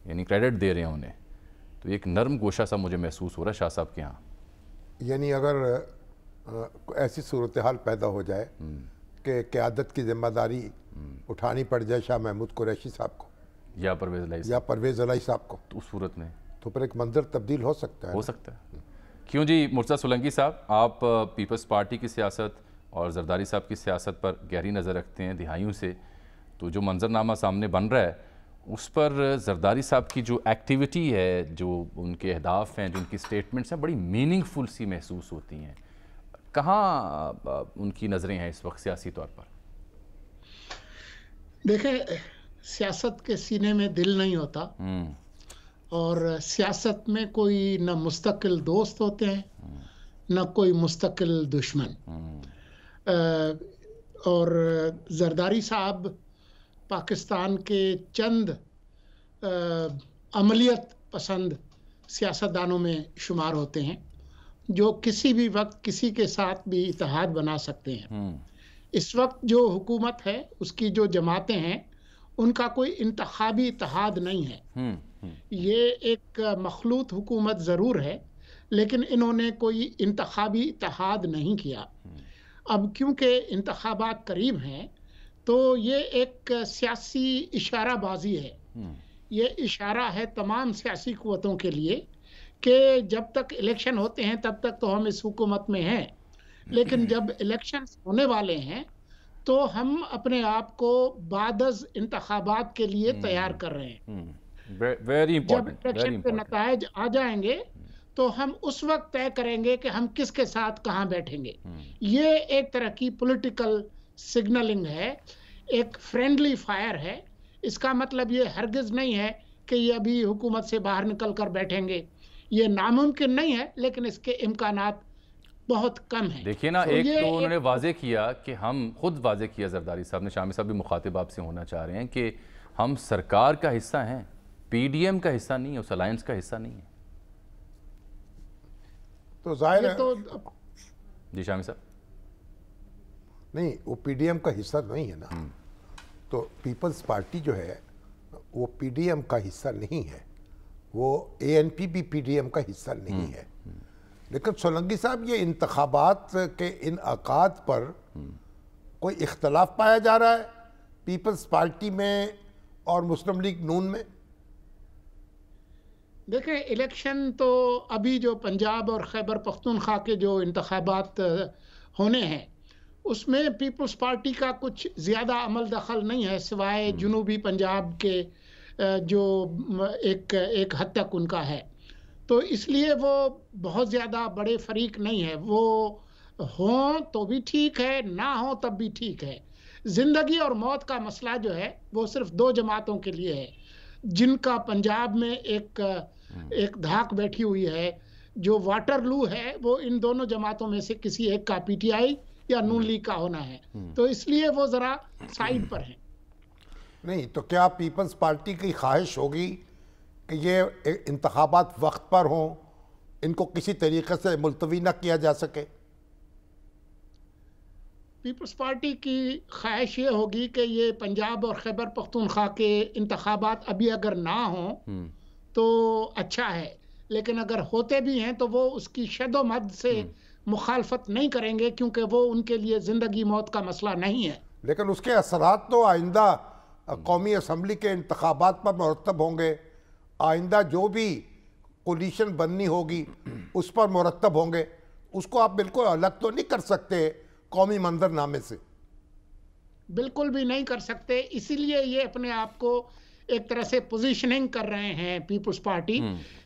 یعنی کریڈٹ دے رہے ہیں انہیں. تو ایک نرم گوشہ سا مجھے محسوس ہو رہا ہے شاہ صاحب کے ہاں. یعنی اگر ایسی صورتحال پیدا ہو جائے کہ قیادت کی ذمہ داری اٹھانی پڑ جائے شاہ محمود قریشی صاحب کو یا پرویز الہی صاحب کو، تو اس صورت میں تو پھر ایک منظر تبدیل ہو سکتا ہے. ہو سکتا ہے. کیوں جی مرتضیٰ سولنگی صاحب، آپ پیپلز پارٹی کی سیاست اور زرداری صاحب کی سیاست پر گہری نظر رکھتے ہیں دہائیوں سے، تو جو منظرنامہ سامنے بن رہا ہے اس پر زرداری صاحب کی جو ایکٹیویٹی ہے، جو ان کے اہداف ہیں، جو ان کی سٹیٹمنٹس ہیں، بڑی میننگ فل سی محسوس ہوتی ہیں. کہاں ان کی نظریں ہیں اس وقت سیاسی طور پر؟ دیکھیں، سیاست کے سینے میں دل نہیں ہوتا، اور سیاست میں کوئی نہ مستقل دوست ہوتے ہیں نہ کوئی مستقل دشمن. اور زرداری صاحب پاکستان کے چند عملیت پسند سیاستدانوں میں شمار ہوتے ہیں جو کسی بھی وقت کسی کے ساتھ بھی اتحاد بنا سکتے ہیں. اس وقت جو حکومت ہے، اس کی جو جماعتیں ہیں، ان کا کوئی انتخابی اتحاد نہیں ہے. یہ ایک مخلوط حکومت ضرور ہے، لیکن انہوں نے کوئی انتخابی اتحاد نہیں کیا. اب کیونکہ انتخابات قریب ہیں تو یہ ایک سیاسی اشارہ بازی ہے. یہ اشارہ ہے تمام سیاسی قوتوں کے لیے کہ جب تک الیکشن ہوتے ہیں تب تک تو ہم اس حکومت میں ہیں، لیکن جب الیکشن ہونے والے ہیں تو ہم اپنے آپ کو بعد از انتخابات کے لیے تیار کر رہے ہیں. جب الیکشن کے نتائج آ جائیں گے تو ہم اس وقت طے کریں گے کہ ہم کس کے ساتھ کہاں بیٹھیں گے. یہ ایک طرح کی پولیٹیکل سگنلنگ ہے، ایک فرینڈلی فائر ہے. اس کا مطلب یہ ہرگز نہیں ہے کہ یہ ابھی حکومت سے باہر نکل کر بیٹھیں گے. یہ ناممکن نہیں ہے، لیکن اس کے امکانات بہت کم ہیں. دیکھیے نا، ایک تو انہوں نے واضح کیا کہ ہم خود واضح کیا، زرداری صاحب نے، شامی صاحب بھی مخاطب آپ سے ہونا چاہ رہے ہیں کہ ہم سرکار کا حصہ ہیں، پی ڈی ایم کا حصہ نہیں ہے، اس الائنس کا حصہ نہیں ہے. تو ظاہر ہے جی شامی صاحب. نہیں، وہ پی ڈی ایم کا حصہ نہیں ہے نا. تو پیپلز پارٹی جو ہے وہ پی ڈی ایم کا حصہ نہیں ہے، وہ اے این پی بھی پی ڈی ایم کا حصہ نہیں ہے. لیکن سولنگی صاحب، یہ انتخابات کے انعقاد پر کوئی اختلاف پایا جا رہا ہے پیپلز پارٹی میں اور مسلم لیگ نون میں؟ دیکھیں، الیکشن تو ابھی جو پنجاب اور خیبر پختونخوا کے جو انتخابات ہونے ہیں اس میں پیپلز پارٹی کا کچھ زیادہ عمل دخل نہیں ہے، سوائے جنوبی پنجاب کے جو ایک حد تک ان کا ہے. تو اس لیے وہ بہت زیادہ بڑے فریق نہیں ہے. وہ ہوں تو بھی ٹھیک ہے، نہ ہوں تب بھی ٹھیک ہے. زندگی اور موت کا مسئلہ جو ہے وہ صرف دو جماعتوں کے لیے ہے، جن کا پنجاب میں ایک دھاک بیٹھی ہوئی ہے. جو واٹر لو ہے وہ ان دونوں جماعتوں میں سے کسی ایک کا، پی ٹی آئی یا نون لیگ کا ہونا ہے. تو اس لیے وہ ذرا سائیڈ پر ہیں. نہیں تو کیا پیپلز پارٹی کی خواہش ہوگی کہ یہ انتخابات وقت پر ہوں، ان کو کسی طریقے سے ملتوی نہ کیا جا سکے؟ پیپلز پارٹی کی خواہش یہ ہوگی کہ یہ پنجاب اور خیبر پختونخوا کے انتخابات ابھی اگر نہ ہوں تو اچھا ہے، لیکن اگر ہوتے بھی ہیں تو وہ اس کی شد و مد سے مخالفت نہیں کریں گے، کیونکہ وہ ان کے لیے زندگی موت کا مسئلہ نہیں ہے. لیکن اس کے اثرات تو آئندہ قومی اسمبلی کے انتخابات پر مرتب ہوں گے، آئندہ جو بھی کولیشن بننی ہوگی اس پر مرتب ہوں گے. اس کو آپ بالکل الگ تو نہیں کر سکتے قومی منظرنامے سے. بالکل بھی نہیں کر سکتے. اسی لیے یہ اپنے آپ کو ایک طرح سے پوزیشننگ کر رہے ہیں پیپلز پارٹی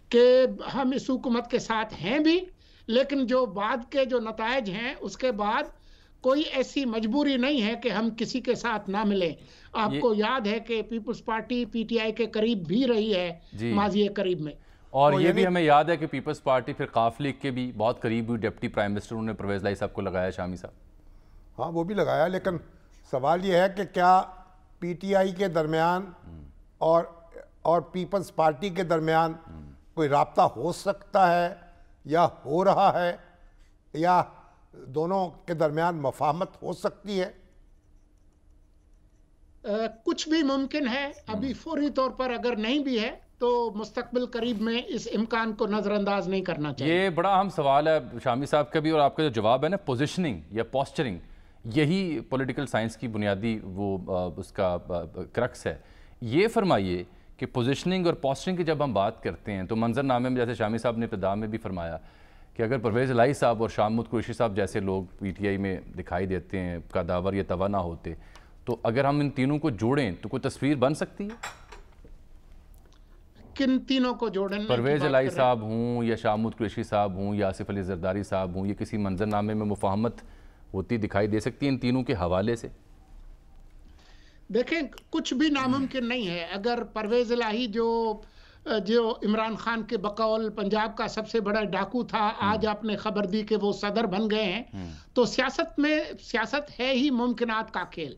کہ ہم اس حکومت کے ساتھ ہیں بھی، لیکن جو بعد کے جو نتائج ہیں اس کے بعد کوئی ایسی مجبوری نہیں ہے کہ ہم کسی کے ساتھ نہ ملیں. آپ کو یاد ہے کہ Peoples Party P T I کے قریب بھی رہی ہے ماضی قریب میں. اور یہ بھی ہمیں یاد ہے کہ پیپلز پارٹی پھر قاف لیگ کے بھی بہت قریب ہوئی. ڈپٹی پرائم منسٹر انہوں نے پرویز الہی صاحب کو لگایا، شامی صاحب. ہاں وہ بھی لگایا، لیکن سوال یہ ہے کہ کیا پی ٹی آئی کے درمیان اور پیپلز پارٹی کے درمیان کوئی رابطہ ہو سکتا ہے یا ہو رہا ہے، یا دونوں کے درمیان مفاہمت ہو سکتی ہے؟ کچھ بھی ممکن ہے. ابھی فوری طور پر اگر نہیں بھی ہے تو مستقبل قریب میں اس امکان کو نظر انداز نہیں کرنا چاہیے. یہ بڑا اہم سوال ہے شامی صاحب کا بھی، اور آپ کا جو جواب ہے نا پوزیشننگ یا پوسچرنگ، یہی پولیٹیکل سائنس کی بنیادی وہ اس کا کرکس ہے. یہ فرمائیے کہ پوزیشننگ اور پوسچرنگ کی جب ہم بات کرتے ہیں تو منظر نامے میں جیسے شامی صاحب نے ابتدا میں بھی فرمایا کہ اگر پرویز الہی صاحب اور شاہ محمود قریشی صاحب جیسے لوگ پی ٹی آئی میں دکھائی دیتے ہیں قداور یا توا نہ ہوتے، تو اگر ہم ان تینوں کو جوڑیں تو کوئی تصویر بن سکتی ہے؟ کن تینوں کو جوڑیں؟ پرویز الہی صاحب ہوں یا شاہ محمود قریشی صاحب ہوں یا آصف علی زرداری صاحب ہوں، یہ کسی منظر نامے میں مفاہمت ہوتی دکھائی دے سکتی ہے ان تینوں کے حوالے سے؟ دیکھیں کچھ بھی ناممکن نہیں ہے. اگر پرویز الہی جو عمران خان کے بقول پنجاب کا سب سے بڑا ڈاکو تھا، آج آپ نے خبر دی کہ وہ صدر بن گئے ہیں، تو سیاست ہے ہی ممکنات کا کھیل.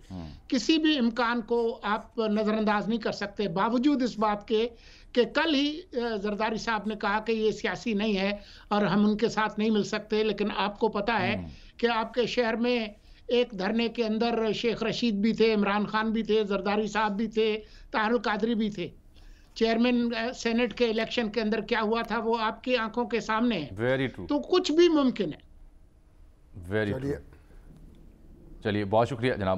کسی بھی امکان کو آپ نظر انداز نہیں کر سکتے، باوجود اس بات کے کہ کل ہی زرداری صاحب نے کہا کہ یہ سیاسی نہیں ہے اور ہم ان کے ساتھ نہیں مل سکتے. لیکن آپ کو پتا ہے کہ آپ کے شہر میں ایک دھرنے کے اندر شیخ رشید بھی تھے، عمران خان بھی تھے، زرداری صاحب بھی تھے، طاہر القادری بھی تھے. چیئرمین سینٹ کے الیکشن کے اندر کیا ہوا تھا وہ آپ کی آنکھوں کے سامنے ہے. Very true. تو کچھ بھی ممکن ہے. Very true. چلیے بہت شکریہ جناب